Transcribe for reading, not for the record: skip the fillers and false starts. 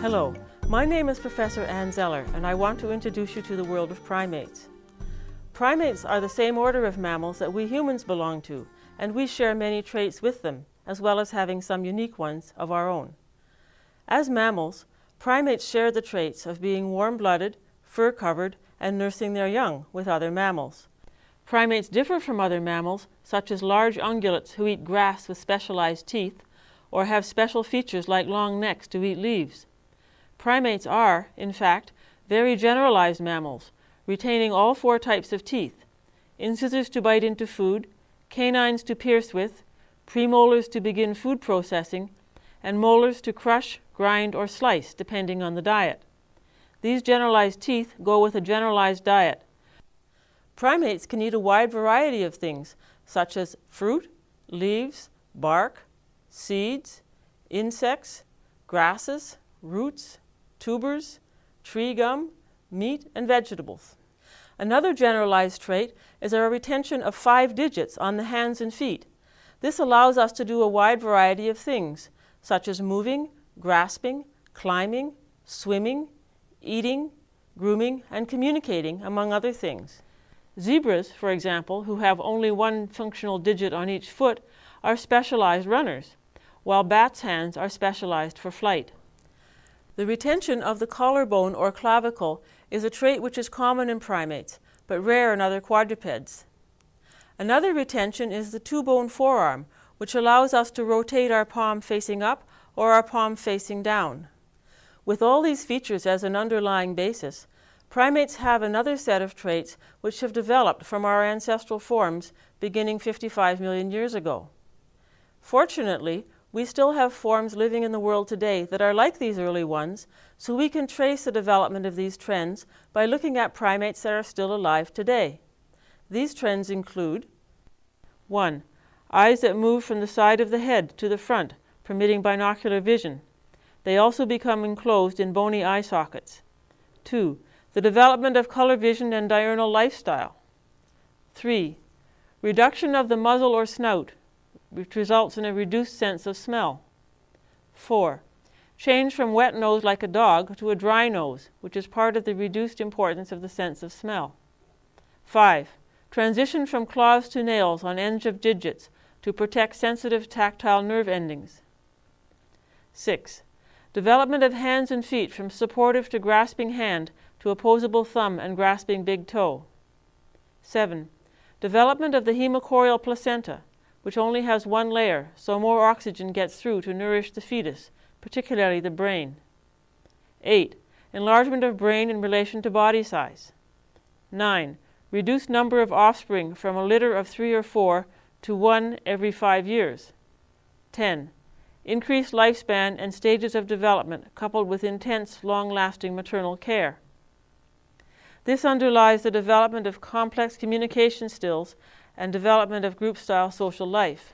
Hello, my name is Professor Ann Zeller, and I want to introduce you to the world of primates. Primates are the same order of mammals that we humans belong to, and we share many traits with them, as well as having some unique ones of our own. As mammals, primates share the traits of being warm-blooded, fur-covered, and nursing their young with other mammals. Primates differ from other mammals, such as large ungulates who eat grass with specialized teeth, or have special features like long necks to eat leaves. Primates are, in fact, very generalized mammals, retaining all four types of teeth: incisors to bite into food, canines to pierce with, premolars to begin food processing, and molars to crush, grind, or slice, depending on the diet. These generalized teeth go with a generalized diet. Primates can eat a wide variety of things, such as fruit, leaves, bark, seeds, insects, grasses, roots, tubers, tree gum, meat, and vegetables. Another generalized trait is our retention of 5 digits on the hands and feet. This allows us to do a wide variety of things, such as moving, grasping, climbing, swimming, eating, grooming, and communicating, among other things. Zebras, for example, who have only 1 functional digit on each foot, are specialized runners, while bats' hands are specialized for flight. The retention of the collarbone or clavicle is a trait which is common in primates, but rare in other quadrupeds. Another retention is the two-bone forearm, which allows us to rotate our palm facing up or our palm facing down. With all these features as an underlying basis, primates have another set of traits which have developed from our ancestral forms beginning 55 million years ago. Fortunately, we still have forms living in the world today that are like these early ones, so we can trace the development of these trends by looking at primates that are still alive today. These trends include: 1. Eyes that move from the side of the head to the front, permitting binocular vision. They also become enclosed in bony eye sockets. 2. The development of color vision and diurnal lifestyle. 3. Reduction of the muzzle or snout, which results in a reduced sense of smell. 4. Change from wet nose like a dog to a dry nose, which is part of the reduced importance of the sense of smell. 5. Transition from claws to nails on ends of digits to protect sensitive tactile nerve endings. 6. Development of hands and feet from supportive to grasping hand to opposable thumb and grasping big toe. 7. Development of the hemocorial placenta, which only has 1 layer, so more oxygen gets through to nourish the fetus, particularly the brain. 8. Enlargement of brain in relation to body size. 9. Reduced number of offspring from a litter of 3 or 4 to 1 every 5 years. 10. Increased lifespan and stages of development coupled with intense, long-lasting maternal care. This underlies the development of complex communication skills and development of group-style social life.